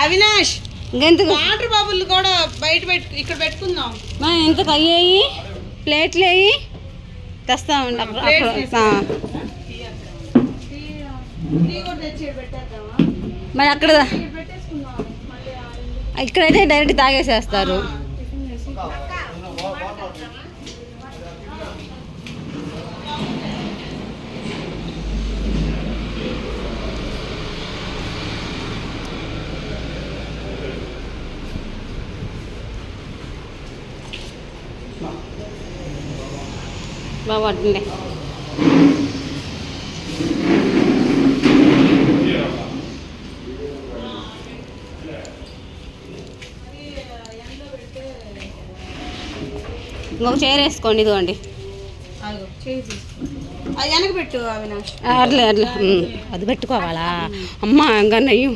అవినాష్ ఇంకెందుకు వాటర్ బాబులు కూడా బయట ఇక్కడ పెట్టుకుందాం. ఎంతకు అయ్యాయి ప్లేట్లు వేయి తెస్తా ఉండి మరి అక్కడ ఇక్కడైతే డైరెక్ట్ తాగేసేస్తారు. బాబు అట్లే ఇంకొక చైర్ వేసుకోండి. ఇదిగోండి వెనక పెట్టు అవినాష్. అట్లే అట్లే అది పెట్టుకోవాలా అమ్మ ఇంకా నయ్యం.